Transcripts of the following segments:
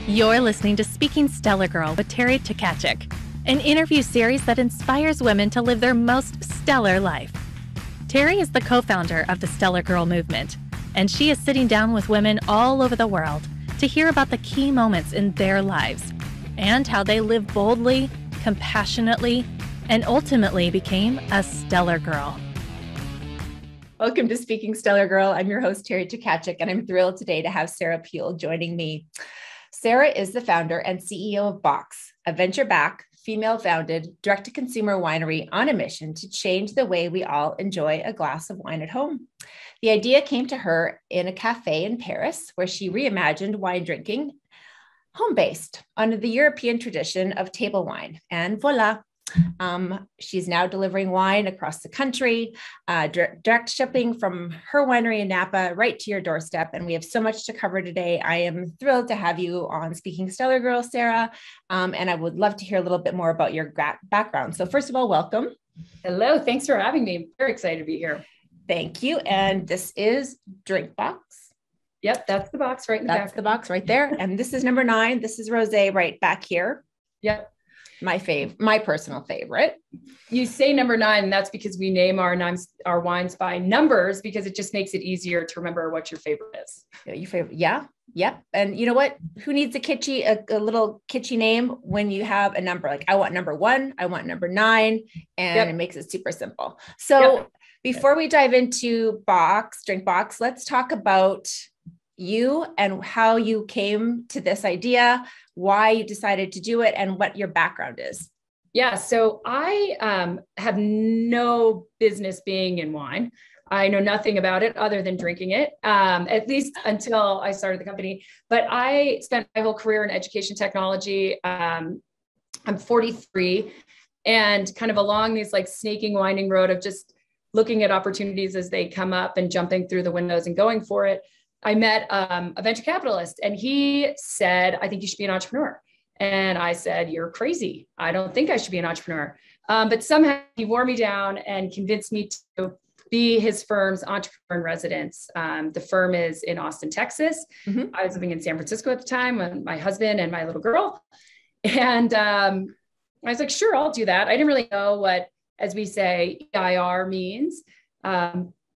You're listening to Speaking Stellar Girl with Terry Tkachuk, an interview series that inspires women to live their most stellar life. Terry is the co-founder of the Stellar Girl movement, and she is sitting down with women all over the world to hear about the key moments in their lives and how they live boldly, compassionately, and ultimately became a stellar girl. Welcome to Speaking Stellar Girl. I'm your host, Terry Tkachuk, and I'm thrilled today to have Sarah Puil joining me. Sarah is the founder and CEO of BOXT, a venture-backed, female-founded, direct-to-consumer winery on a mission to change the way we all enjoy a glass of wine at home. The idea came to her in a cafe in Paris, where she reimagined wine drinking home-based under the European tradition of table wine. And voila, she's now delivering wine across the country, direct shipping from her winery in Napa right to your doorstep. And we have so much to cover today. I am thrilled to have you on Speaking Stellar Girl, Sarah. And I would love to hear a little bit more about your background. So first of all, welcome. Hello. Thanks for having me. I'm very excited to be here. Thank you. And this is Drink Box. Yep. That's the box right in the back. That's the box right there. And this is number 9. This is rosé right back here. Yep. My personal favorite. You say number 9, and that's because we name our wines by numbers, because it just makes it easier to remember what your favorite is. Your favorite. Yeah. Yep. And you know what? Who needs a little kitschy name when you have a number? Like I want number 1, I want number 9, and It makes it super simple. So before we dive into Drink Box, let's talk about you and how you came to this idea, why you decided to do it, and what your background is. Yeah. So I have no business being in wine. I know nothing about it other than drinking it, at least until I started the company. But I spent my whole career in education technology. I'm 43, and kind of along these like snaking, winding road of just looking at opportunities as they come up and jumping through the windows and going for it, I met a venture capitalist, and he said, I think you should be an entrepreneur. And I said, you're crazy. I don't think I should be an entrepreneur. But somehow he wore me down and convinced me to be his firm's entrepreneur in residence. The firm is in Austin, Texas. Mm-hmm. I was living in San Francisco at the time with my husband and my little girl. And I was like, sure, I'll do that. I didn't really know what, as we say, EIR means.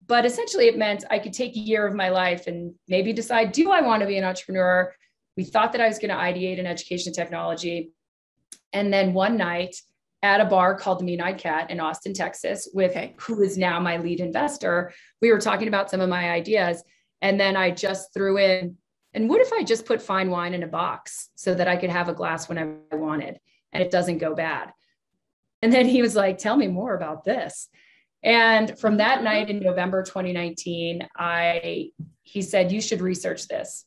But essentially it meant I could take a year of my life and maybe decide, do I want to be an entrepreneur? We thought that I was going to ideate in education technology. And then one night at a bar called the Mean-Eyed Cat in Austin, Texas, with who is now my lead investor, we were talking about some of my ideas. And then I just threw in, and what if I just put fine wine in a box so that I could have a glass whenever I wanted and it doesn't go bad? And then he was like, tell me more about this. And from that night in November 2019, he said, you should research this.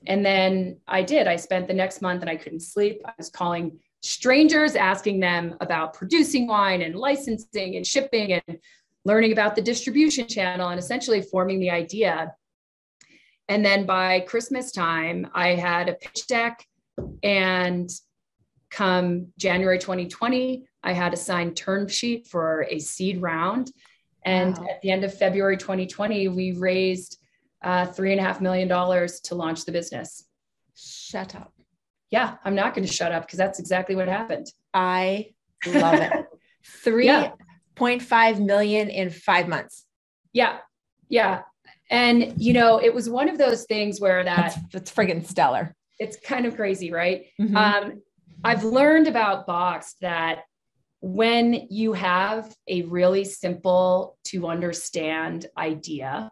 And then I did. I spent the next month and I couldn't sleep. I was calling strangers, asking them about producing wine and licensing and shipping and learning about the distribution channel and essentially forming the idea. And then by Christmas time, I had a pitch deck, and come January 2020, I had a signed term sheet for a seed round. And At the end of February 2020, we raised $3.5 million to launch the business. Shut up. Yeah, I'm not going to shut up because that's exactly what happened. I love it. 3.5 million in 5 months. Yeah. Yeah. And, it was one of those things where that's friggin' stellar. It's kind of crazy, right? Mm-hmm. I've learned about BOXT that when you have a really simple to understand idea,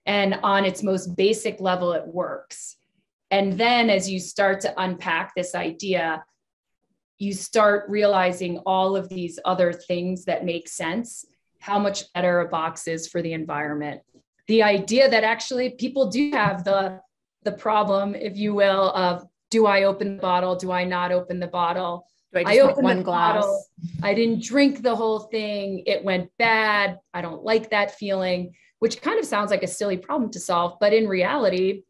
and on its most basic level, it works. And then as you start to unpack this idea, you start realizing all of these other things that make sense, how much better a box is for the environment. The idea that actually people do have the problem, if you will, of do I open the bottle? Do I not open the bottle? I opened one glass. Bottle. I didn't drink the whole thing. It went bad. I don't like that feeling, which kind of sounds like a silly problem to solve. But in reality,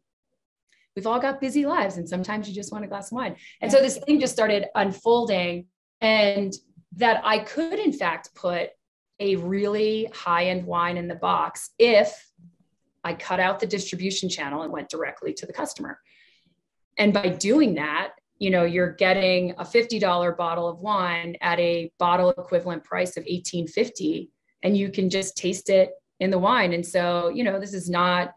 we've all got busy lives, and sometimes you just want a glass of wine. And so this thing just started unfolding, and that I could, in fact, put a really high-end wine in the box if I cut out the distribution channel and went directly to the customer. And by doing that, you're getting a $50 bottle of wine at a bottle equivalent price of $18.50, and you can just taste it in the wine. And so, this is not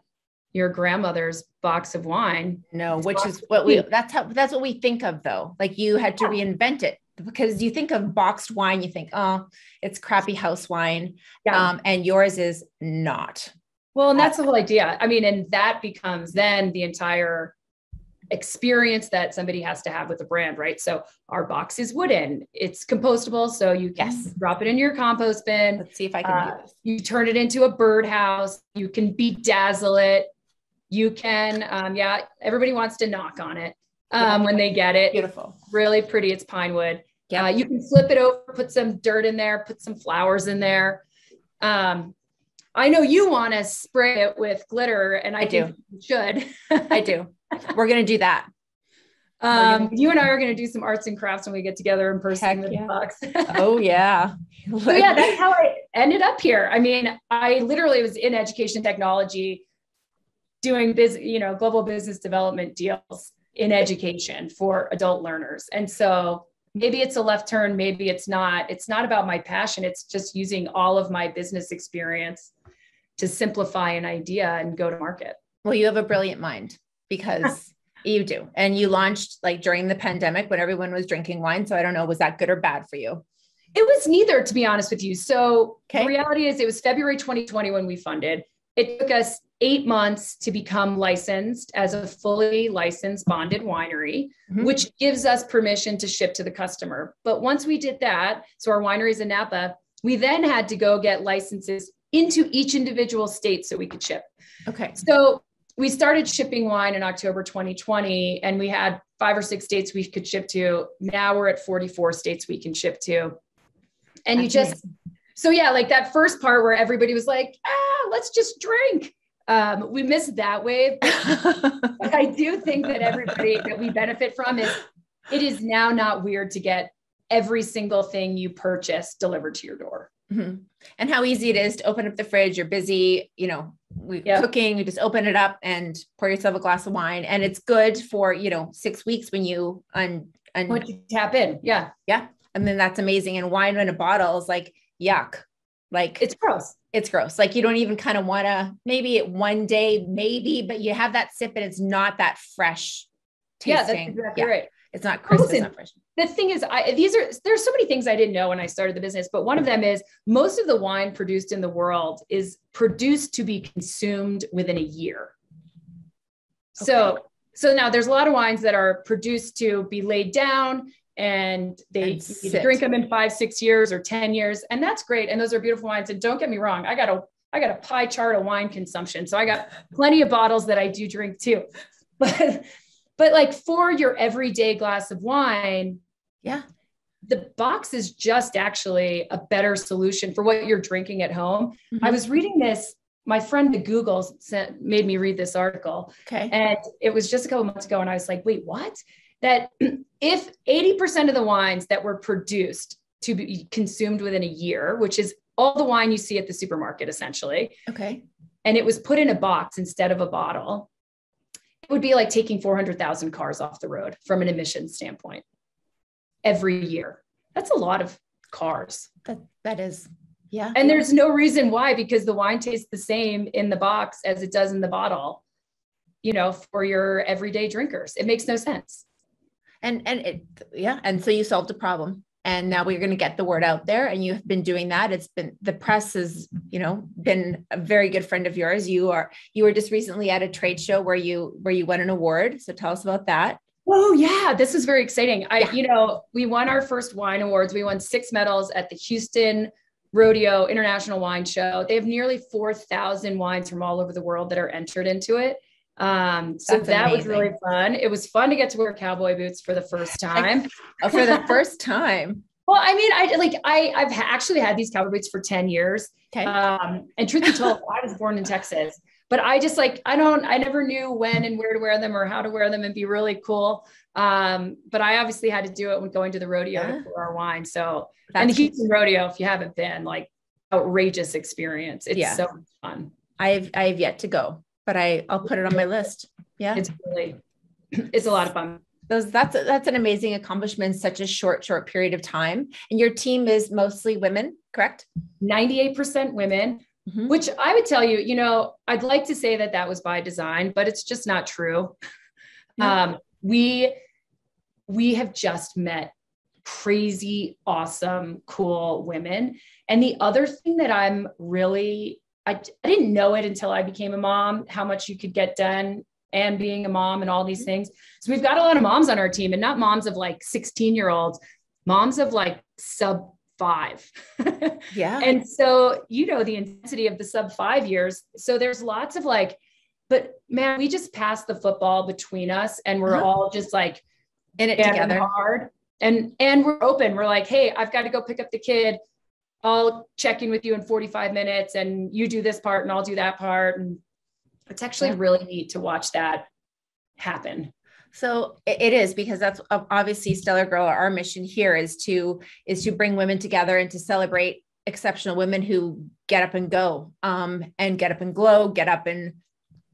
your grandmother's box of wine. No, which is what that's what we think of though. Like you had to reinvent it, because you think of boxed wine, you think, oh, it's crappy house wine. Yeah. And yours is not. Well, and that's the whole idea. I mean, and that becomes then the entire experience that somebody has to have with the brand, right? So our box is wooden, it's compostable. So you can drop it in your compost bin. Let's see if I can do this. You turn it into a birdhouse. You can bedazzle it. You can, everybody wants to knock on it when they get it. Beautiful. Really pretty. It's pine wood. Yeah. You can flip it over, put some dirt in there, put some flowers in there. I know you want to spray it with glitter, and I think you should. I do. We're going to do that. You and I are going to do some arts and crafts when we get together in person with the box. Oh yeah. So yeah, that's how I ended up here. I mean, I literally was in education technology doing global business development deals in education for adult learners. And so maybe it's a left turn, maybe it's not. It's not about my passion. It's just using all of my business experience to simplify an idea and go to market. Well, you have a brilliant mind, because you do. And you launched like during the pandemic when everyone was drinking wine. So I don't know, was that good or bad for you? It was neither, to be honest with you. So the reality is it was February 2020 when we funded. It took us 8 months to become licensed as a fully licensed bonded winery, which gives us permission to ship to the customer. But once we did that, so our winery is in Napa, we then had to go get licenses into each individual state so we could ship. Okay. So we started shipping wine in October 2020, and we had 5 or 6 states we could ship to. Now we're at 44 states we can ship to. And that's amazing. So yeah, like that first part where everybody was like, let's just drink. We missed that wave. But I do think that everybody that we benefit from it is now not weird to get every single thing you purchase delivered to your door. Mm-hmm. And how easy it is to open up the fridge. You're busy, cooking, you just open it up and pour yourself a glass of wine. And it's good for, 6 weeks when you once you tap in. Yeah. Yeah. And then that's amazing. And wine in a bottle is like, yuck. Like it's gross. It's gross. Like you don't even kind of want to, maybe one day, but you have that sip and it's not that fresh tasting. Yeah, that's exactly right. It's not crisp. Listen, it's not fresh. The thing is, there's so many things I didn't know when I started the business, but one of them is most of the wine produced in the world is produced to be consumed within a year. Okay. So now there's a lot of wines that are produced to be laid down and you drink them in 5, 6 years or 10 years. And that's great. And those are beautiful wines. And don't get me wrong, I got a pie chart of wine consumption. So I got plenty of bottles that I do drink too, but like for your everyday glass of wine, the box is just actually a better solution for what you're drinking at home. Mm-hmm. I was reading this, my friend at Google made me read this article. Okay. And it was just a couple months ago. And I was like, wait, what? That if 80% of the wines that were produced to be consumed within a year, which is all the wine you see at the supermarket, essentially. Okay. And it was put in a box instead of a bottle, it would be like taking 400,000 cars off the road from an emissions standpoint every year. That's a lot of cars. That is. Yeah. And there's no reason why, because the wine tastes the same in the box as it does in the bottle, for your everyday drinkers. It makes no sense. And so you solved a problem. And now we're going to get the word out there, and you've been doing that. It's been, the press has, been a very good friend of yours. You were just recently at a trade show where you won an award. So tell us about that. Oh yeah. This is very exciting. We won our first wine awards. We won 6 medals at the Houston Rodeo International Wine Show. They have nearly 4,000 wines from all over the world that are entered into it. So that was really fun. It was fun to get to wear cowboy boots for the first time. For the first time. Well, I mean, I've actually had these cowboy boots for 10 years. Okay. And truth be told, I was born in Texas, but I just I never knew when and where to wear them or how to wear them and be really cool. But I obviously had to do it when going to the rodeo to pour our wine. So, and the Houston Rodeo, if you haven't been, outrageous experience. It's so much fun. I've yet to go, but I'll put it on my list. Yeah. It's it's a lot of fun. That's an amazing accomplishment in such a short period of time. And your team is mostly women, correct? 98% women, which I would tell you, you know, I'd like to say that that was by design, but it's just not true. No. We have just met crazy, awesome, cool women. And the other thing that I'm really, I didn't know it until I became a mom, how much you could get done and being a mom and all these things. So we've got a lot of moms on our team, and not moms of like 16-year-olds, moms of like sub 5. Yeah. And so, you know, the intensity of the sub 5 years. So there's lots of like, but man, we just passed the football between us, and we're all just like in it together hard. And we're open. We're like, hey, I've got to go pick up the kid. I'll check in with you in 45 minutes and you do this part and I'll do that part. And it's actually really neat to watch that happen. So it is, because that's obviously Stellar Girl. Our mission here is to bring women together and to celebrate exceptional women who get up and go, and get up and glow, get up and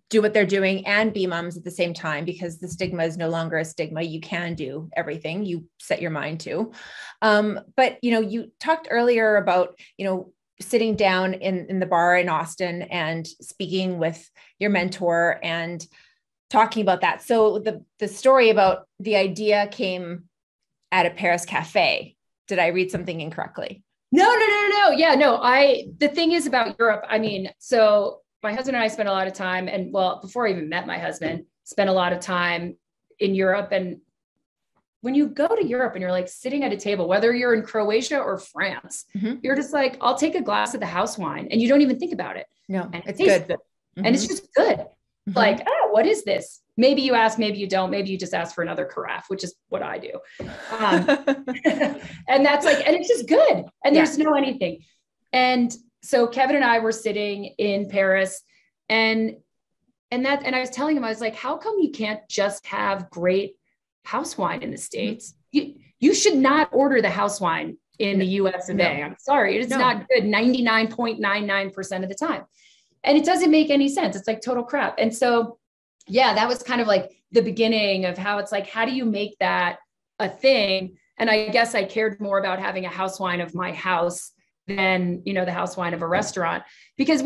do what they're doing and be moms at the same time, because the stigma is no longer a stigma. You can do everything you set your mind to. But, you know, you talked earlier about, you know, sitting down in the bar in Austin and speaking with your mentor and talking about that. So the story about the idea came at a Paris cafe. Did I read something incorrectly? No. Yeah, no, the thing is about Europe. I mean, so my husband and I spent a lot of time, and well, before I even met my husband, spent a lot of time in Europe. And when you go to Europe and you're like sitting at a table, whether you're in Croatia or France, you're just like, I'll take a glass of the house wine, and you don't even think about it. No, and it's good. And it's just good. Like, oh, what is this? Maybe you ask, maybe you don't, maybe you just ask for another carafe, which is what I do. And that's like, and it's just good. And there's no anything. And so Kevin and I were sitting in Paris, and I was telling him, I was like, how come you can't just have great house wine in the States? You should not order the house wine in the US of A. I'm sorry. It's not good 99.99% of the time. And it doesn't make any sense. It's like total crap. And so, yeah, that was kind of like the beginning of how it's like, how do you make that a thing? And I guess I cared more about having a house wine of my house than, you know, the house wine of a restaurant, because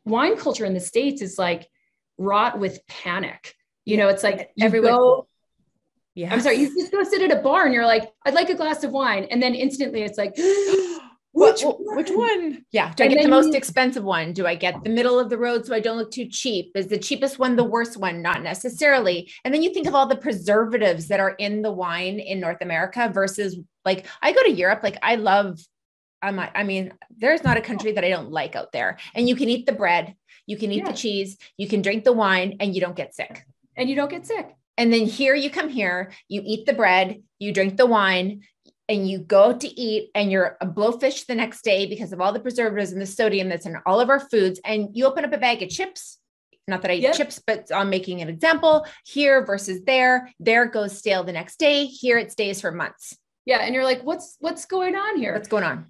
wine culture in the States is like wrought with panic. You know, it's like everyone. I'm sorry, you just go sit at a bar and you're like, I'd like a glass of wine. And then instantly it's like, which one? Yeah. Do I get the most expensive one? Do I get the middle of the road so I don't look too cheap? Is the cheapest one the worst one? Not necessarily. And then you think of all the preservatives that are in the wine in North America versus, like, I go to Europe, like I mean, there's not a country that I don't like out there. And you can eat the bread, you can eat the cheese, you can drink the wine, and you don't get sick. And then here you come here, you eat the bread, you drink the wine, and you go to eat, and you're a blowfish the next day because of all the preservatives and the sodium that's in all of our foods. And you open up a bag of chips. Not that I eat chips, but I'm making an example here versus there. There goes stale the next day. Here it stays for months. Yeah. And you're like, what's going on here? What's going on?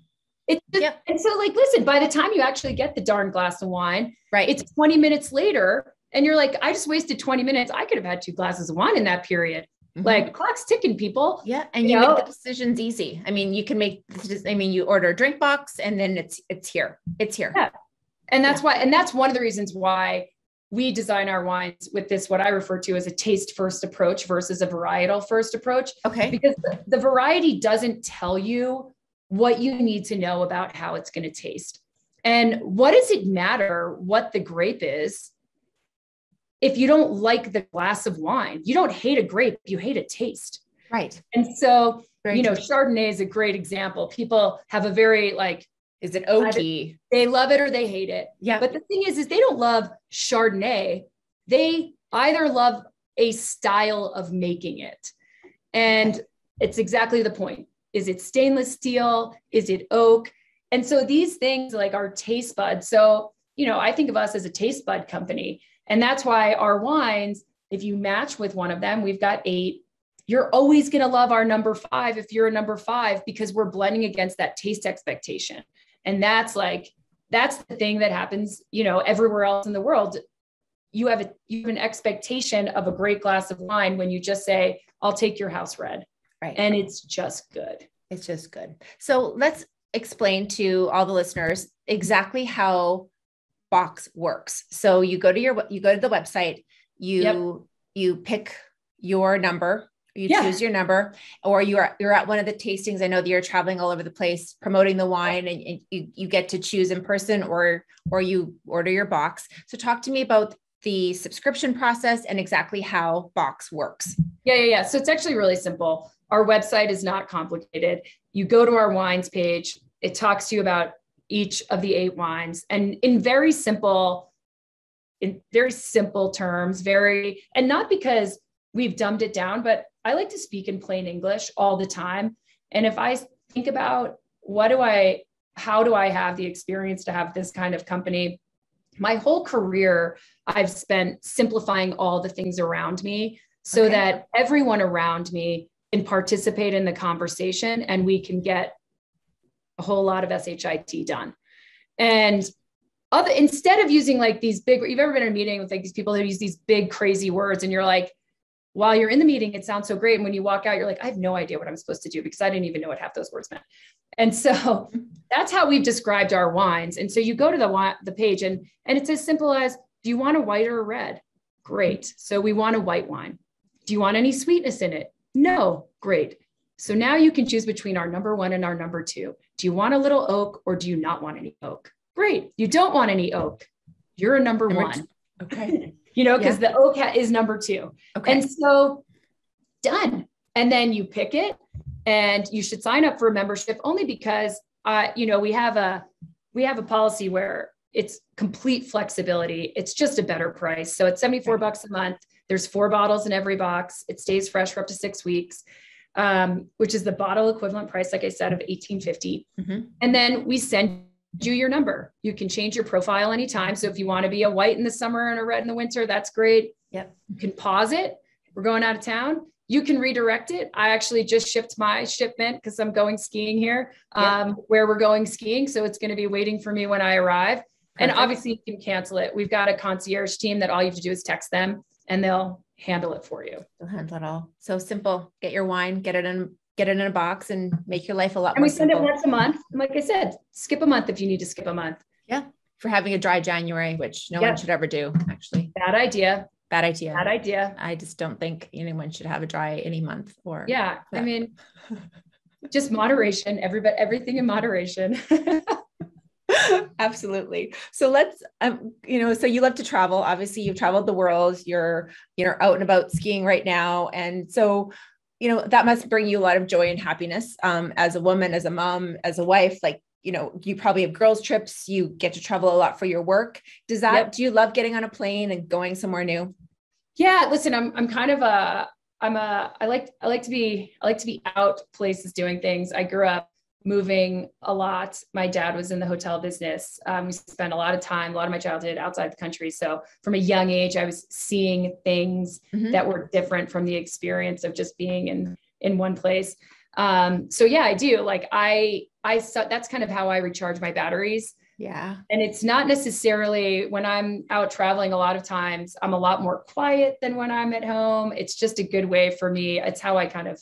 And so, like, listen, by the time you actually get the darn glass of wine, right, it's 20 minutes later. And you're like, I just wasted 20 minutes. I could have had 2 glasses of wine in that period. Like, clock's ticking, people. Yeah. And you make the decisions easy. I mean, you order a drink box and then it's here. Yeah. And that's why, and that's one of the reasons why we design our wines with this, what I refer to as a taste first approach versus a varietal first approach. Okay. Because the variety doesn't tell you what you need to know about how it's going to taste. And what does it matter what the grape is if you don't like the glass of wine? You don't hate a grape, you hate a taste. Right. And so, Chardonnay is a great example. People have a very is it oaky? They love it or they hate it. Yeah. But the thing is they don't love Chardonnay. They either love a style of making it. And it's exactly the point. Is it stainless steel? Is it oak? And so these things like our taste buds. So, I think of us as a taste bud company. And that's why our wines, if you match with one of them, we've got 8. You're always going to love our number 5 if you're a number 5, because we're blending against that taste expectation. And that's the thing that happens, everywhere else in the world. you have an expectation of a great glass of wine when you just say, I'll take your house red. Right. And it's just good. It's just good. So let's explain to all the listeners exactly how BOXT works. So you go to the website, you pick your number, you choose your number, or you're at one of the tastings. I know that you're traveling all over the place promoting the wine, and you get to choose in person or you order your box. So talk to me about the subscription process and exactly how BOXT works. Yeah. So it's actually really simple. Our website is not complicated. You go to our wines page. It talks to you about each of the 8 wines, and in very simple terms, and not because we've dumbed it down, but I like to speak in plain English all the time. And if I think about how do I have the experience to have this kind of company? My whole career, I've spent simplifying all the things around me so that everyone around me can participate in the conversation and we can get a whole lot of SHIT done. And instead of using like these big, you've ever been in a meeting with like these people who use these big, crazy words, and you're like, while you're in the meeting, it sounds so great. And when you walk out, you're like, I have no idea what I'm supposed to do because I didn't even know what half those words meant. And so that's how we've described our wines. And so you go to the page and it's as simple as, do you want a white or a red? Great. So we want a white wine. Do you want any sweetness in it? No. Great. So now you can choose between our number 1 and our number 2. Do you want a little oak or do you not want any oak? Great. You don't want any oak. You're a number 1. Okay. Because the oak is number 2. Okay. And so done. And then you pick it, and you should sign up for a membership only because, we have a policy where it's complete flexibility. It's just a better price. So it's $74 a month. There's 4 bottles in every box. It stays fresh for up to 6 weeks, which is the bottle equivalent price, like I said, of $18.50. Mm-hmm. And then we send you your number. You can change your profile anytime. So if you want to be a white in the summer and a red in the winter, that's great. Yep. You can pause it. We're going out of town. You can redirect it. I actually just shipped my shipment because I'm going skiing here, where we're going skiing. So it's going to be waiting for me when I arrive. Perfect. And obviously you can cancel it. We've got a concierge team that all you have to do is text them and they'll handle it for you. They'll handle it all. So simple. Get your wine, get it in a box, and make your life a lot more simple. And we send it once a month. And like I said, skip a month if you need to skip a month. Yeah. For having a dry January, which no one should ever do, actually. Bad idea. I just don't think anyone should have a dry any month or. Yeah. I mean, just moderation, everything in moderation. Absolutely. So let's, so you love to travel. Obviously you've traveled the world, you're out and about skiing right now. And so, that must bring you a lot of joy and happiness, as a woman, as a mom, as a wife. Like, you probably have girls trips, you get to travel a lot for your work. Do you love getting on a plane and going somewhere new? Yeah. Listen, I'm kind of I like to be out places doing things. I grew up moving a lot. My dad was in the hotel business. We spent a lot of my childhood outside the country. So from a young age, I was seeing things that were different from the experience of just being in one place. So yeah, I do. Like that's kind of how I recharge my batteries. Yeah. And it's not necessarily when I'm out traveling, a lot of times I'm a lot more quiet than when I'm at home. It's just a good way for me. It's how I kind of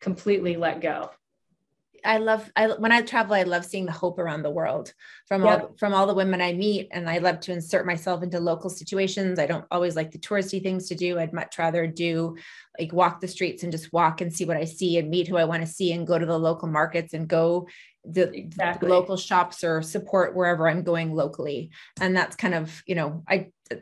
completely let go. When I travel, I love seeing the hope around the world from all the women I meet. And I love to insert myself into local situations. I don't always like the touristy things to do. I'd much rather do like walk the streets and just walk and see what I see and meet who I want to see and go to the local markets and go the local shops or support wherever I'm going locally. And that's kind of,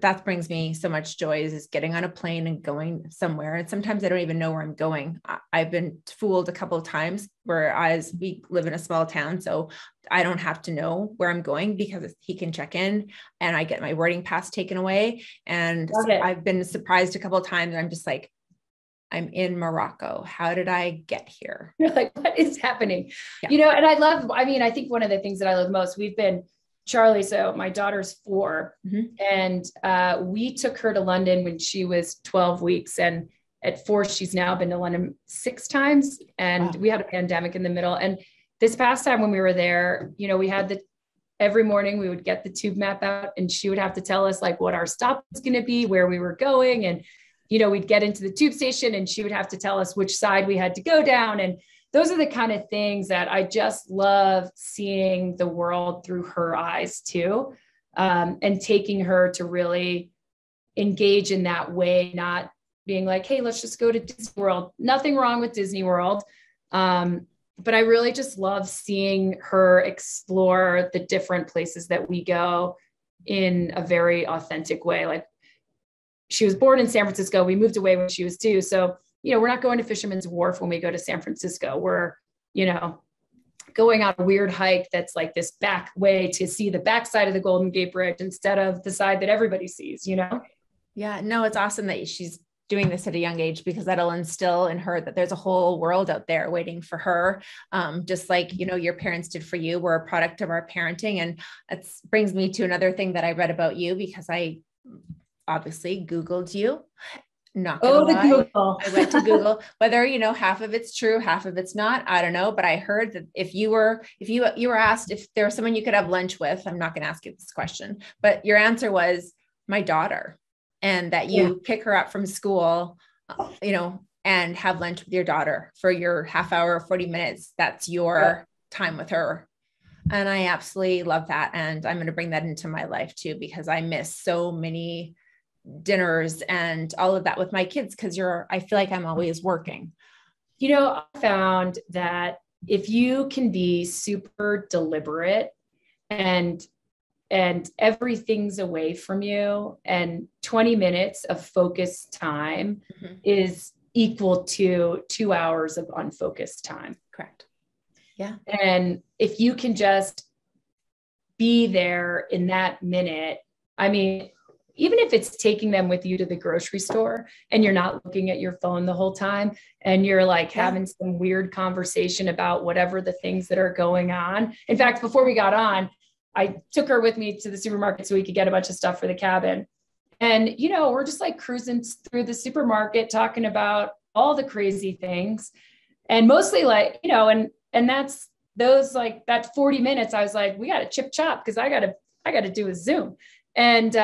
that brings me so much joy is getting on a plane and going somewhere. And sometimes I don't even know where I'm going. I've been fooled a couple of times whereas we live in a small town. So I don't have to know where I'm going because he can check in and I get my boarding pass taken away. And I've been surprised a couple of times. I'm just like, I'm in Morocco. How did I get here? You're like, what is happening? Yeah. And I think one of the things that I love most, we've been Charlie. So my daughter's 4 and we took her to London when she was 12 weeks. And at 4, she's now been to London 6 times. And we had a pandemic in the middle. And this past time when we were there, we had every morning we would get the tube map out and she would have to tell us like what our stop was going to be, where we were going. And, we'd get into the tube station and she would have to tell us which side we had to go down. And those are the kind of things that I just love seeing the world through her eyes too. And taking her to really engage in that way, not being like, hey, let's just go to Disney World. Nothing wrong with Disney World. But I really just love seeing her explore the different places that we go in a very authentic way. Like, she was born in San Francisco. We moved away when she was 2. So, we're not going to Fisherman's Wharf when we go to San Francisco. We're, going on a weird hike that's like this back way to see the backside of the Golden Gate Bridge instead of the side that everybody sees, Yeah, no, it's awesome that she's doing this at a young age, because that'll instill in her that there's a whole world out there waiting for her. Just like, your parents did for you. We're a product of our parenting. And that brings me to another thing that I read about you, because I obviously Googled you. Not gonna lie. Google. I went to Google, whether, half of it's true, half of it's not, I don't know. But I heard that if you were asked if there was someone you could have lunch with, I'm not going to ask you this question, but your answer was my daughter. And that you pick her up from school, and have lunch with your daughter for your half hour, 40 minutes. That's your time with her. And I absolutely love that. And I'm going to bring that into my life too, because I miss so many dinners and all of that with my kids. Cause I feel like I'm always working. I found that if you can be super deliberate and everything's away from you, and 20 minutes of focused time is equal to 2 hours of unfocused time. Correct. Yeah. And if you can just be there in that minute, I mean, even if it's taking them with you to the grocery store and you're not looking at your phone the whole time and you're like having some weird conversation about whatever the things that are going on. In fact, before we got on, I took her with me to the supermarket so we could get a bunch of stuff for the cabin. And, we're just like cruising through the supermarket, talking about all the crazy things, and mostly like, and that's those, like that 40 minutes, I was like, we got to chip chop, cause I got to do a Zoom. And,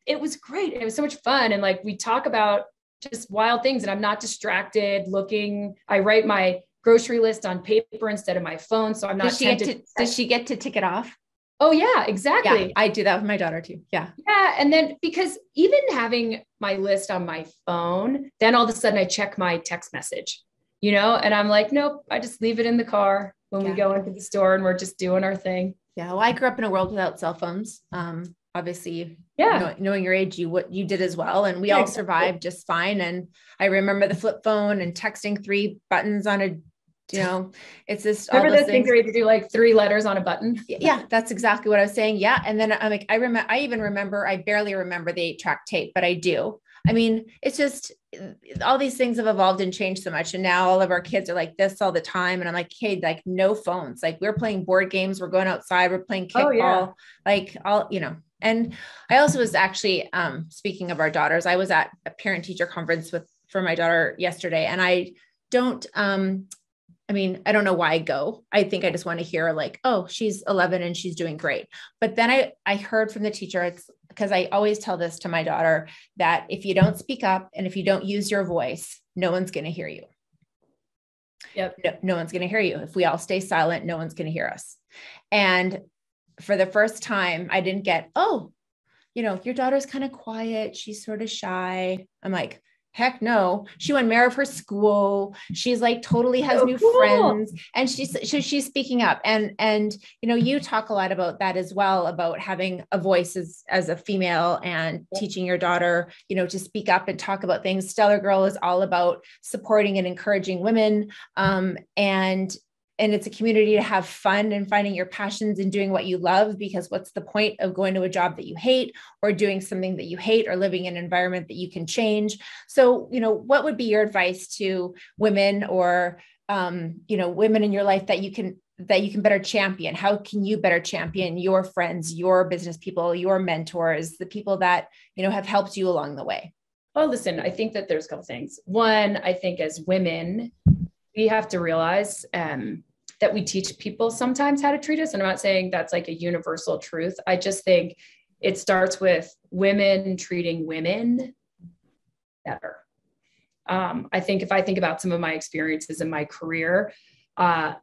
it was great. It was so much fun. And like, we talk about just wild things, and I'm not distracted looking. I write my grocery list on paper instead of my phone. So I'm not Does she get to tick it off? Oh yeah, exactly. Yeah, I do that with my daughter too. Yeah. Yeah. And then, because even having my list on my phone, then all of a sudden I check my text message, and I'm like, nope, I just leave it in the car when we go into the store and we're just doing our thing. Yeah. Well, I grew up in a world without cell phones. Obviously, knowing your age, what you did as well. And we all survived just fine. And I remember the flip phone and texting 3 buttons on a, it's just, remember those things where you had to do like 3 letters on a button? Yeah, that's exactly what I was saying. Yeah. And then I'm like, I barely remember the 8-track tape, but I do. I mean, it's just all these things have evolved and changed so much. And now all of our kids are like this all the time. And I'm like, hey, like no phones, like we're playing board games. We're going outside. We're playing kickball, like all, And I also was actually, speaking of our daughters, I was at a parent teacher conference for my daughter yesterday. And I don't know why I go. I think I just want to hear like, oh, she's 11 and she's doing great. But then I heard from the teacher, it's because I always tell this to my daughter, that if you don't speak up and if you don't use your voice, no one's going to hear you. Yep. No one's going to hear you. If we all stay silent, no one's going to hear us. And for the first time, I didn't get, oh, your daughter's kind of quiet. She's sort of shy. I'm like, heck no. She won mayor of her school. She's like totally has new friends, and she's speaking up. And you talk a lot about that as well, about having a voice as a female and teaching your daughter, to speak up and talk about things. Stellar Girl is all about supporting and encouraging women. And it's a community to have fun and finding your passions and doing what you love, because what's the point of going to a job that you hate or doing something that you hate or living in an environment that you can change? So, what would be your advice to women or, women in your life that you can better champion? How can you better champion your friends, your business people, your mentors, the people that, have helped you along the way? Well, listen, I think that there's a couple things. One, I think as women, we have to realize, that we teach people sometimes how to treat us. And I'm not saying that's like a universal truth. I just think it starts with women treating women better. I think if I think about some of my experiences in my career, I've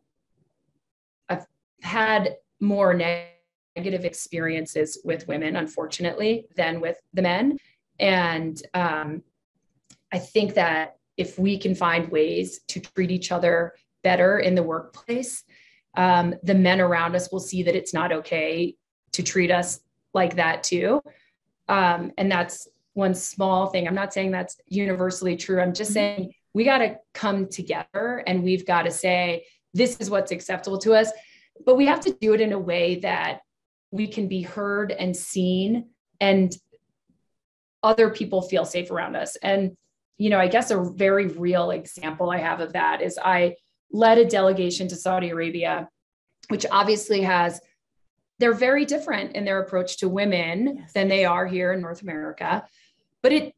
had more negative experiences with women, unfortunately, than with the men. And I think that if we can find ways to treat each other better in the workplace, the men around us will see that it's not okay to treat us like that too. And that's one small thing. I'm not saying that's universally true. I'm just saying we got to come together and we've got to say, this is what's acceptable to us, but we have to do it in a way that we can be heard and seen and other people feel safe around us. And, you know, I guess a very real example I have of that is I led a delegation to Saudi Arabia, which obviously they're very different in their approach to women than they are here in North America. But it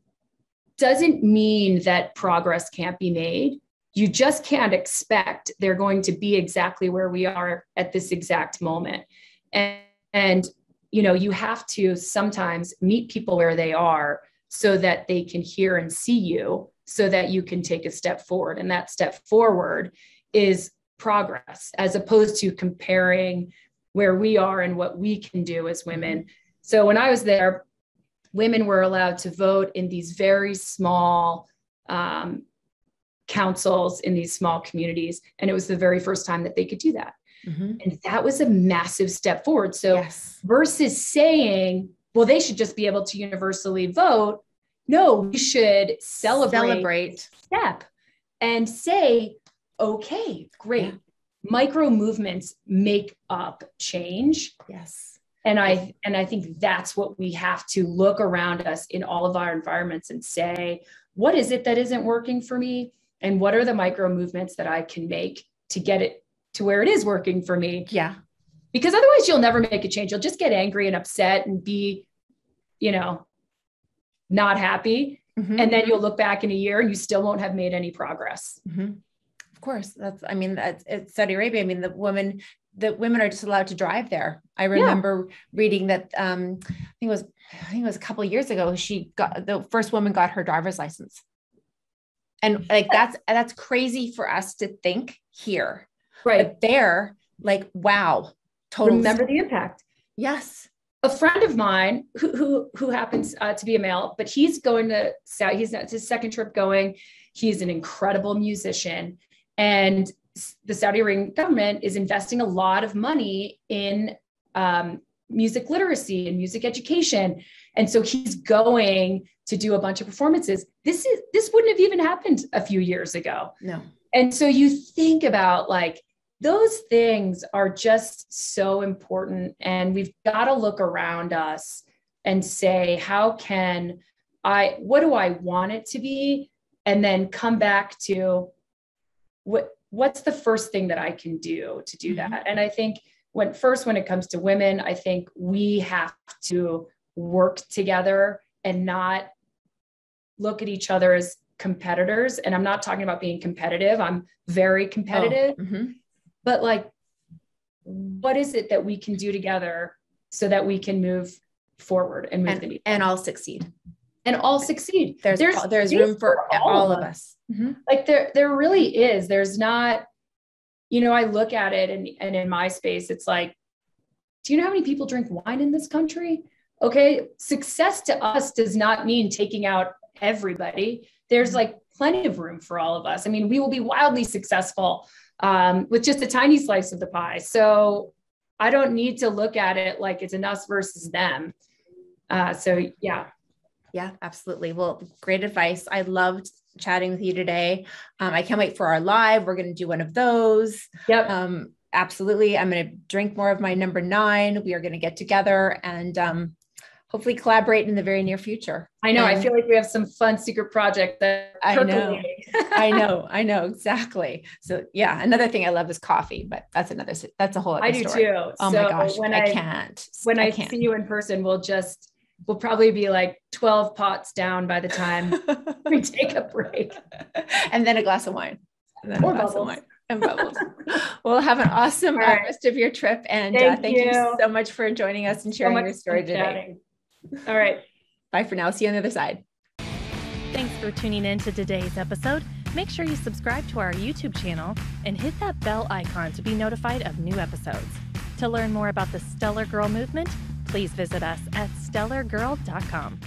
doesn't mean that progress can't be made. You just can't expect they're going to be exactly where we are at this exact moment. And you know, you have to sometimes meet people where they are so that they can hear and see you, so that you can take a step forward. And that step forward is progress, as opposed to comparing where we are and what we can do as women. So when I was there, women were allowed to vote in these very small councils in these small communities. And it was the very first time that they could do that. And that was a massive step forward. So versus saying, well, they should just be able to universally vote. No, we should celebrate step and say, okay, great. Micro movements make up change. And I think that's what we have to look around us in all of our environments and say, what is it that isn't working for me? And what are the micro movements that I can make to get it to where it is working for me? Because otherwise you'll never make a change. You'll just get angry and upset and be, you know, not happy. And then you'll look back in a year and you still won't have made any progress. Of course. It's Saudi Arabia. I mean, the women are just allowed to drive there. I remember reading that, I think it was a couple of years ago, the first woman got her driver's license. And like, that's crazy for us to think here. Right. But there, like, wow. Totally. Remember the impact. A friend of mine who happens to be a male, but he's going to Saudi, it's his second trip going. He's an incredible musician, and the Saudi Arabian government is investing a lot of money in music literacy and music education. And so he's going to do a bunch of performances. This wouldn't have even happened a few years ago. No. And so you think about, like, those things are just so important. And we've got to look around us and say, what do I want it to be? And then come back to what's the first thing that I can do to do that? And I think when it comes to women, I think we have to work together and not look at each other as competitors. And I'm not talking about being competitive. I'm very competitive. But like, what is it that we can do together so that we can move forward and move the needle? And all succeed. There's room for all of us. Like there really is. There's not, you know, I look at it and in my space, it's like, do you know how many people drink wine in this country? Okay. Success to us does not mean taking out everybody. There's like plenty of room for all of us. I mean, we will be wildly successful with just a tiny slice of the pie. So I don't need to look at it like it's an us versus them. Yeah, absolutely. Well, great advice. I loved chatting with you today. I can't wait for our live. We're going to do one of those. Absolutely. I'm going to drink more of my number 9. We are going to get together and hopefully collaborate in the very near future. I know. I feel like we have some fun secret project that I know. Exactly. So yeah, another thing I love is coffee, but that's a whole other story. I do too. Oh my gosh, I can't. When I see you in person, we'll probably be like 12 pots down by the time we take a break. And then a glass of wine. And bubbles. Well, have an awesome rest of your trip. And thank you so much for joining us and sharing your story today. All right. Bye for now. See you on the other side. Thanks for tuning in to today's episode. Make sure you subscribe to our YouTube channel and hit that bell icon to be notified of new episodes. To learn more about the Stellar Girl movement, please visit us at STELLARGIRL.com.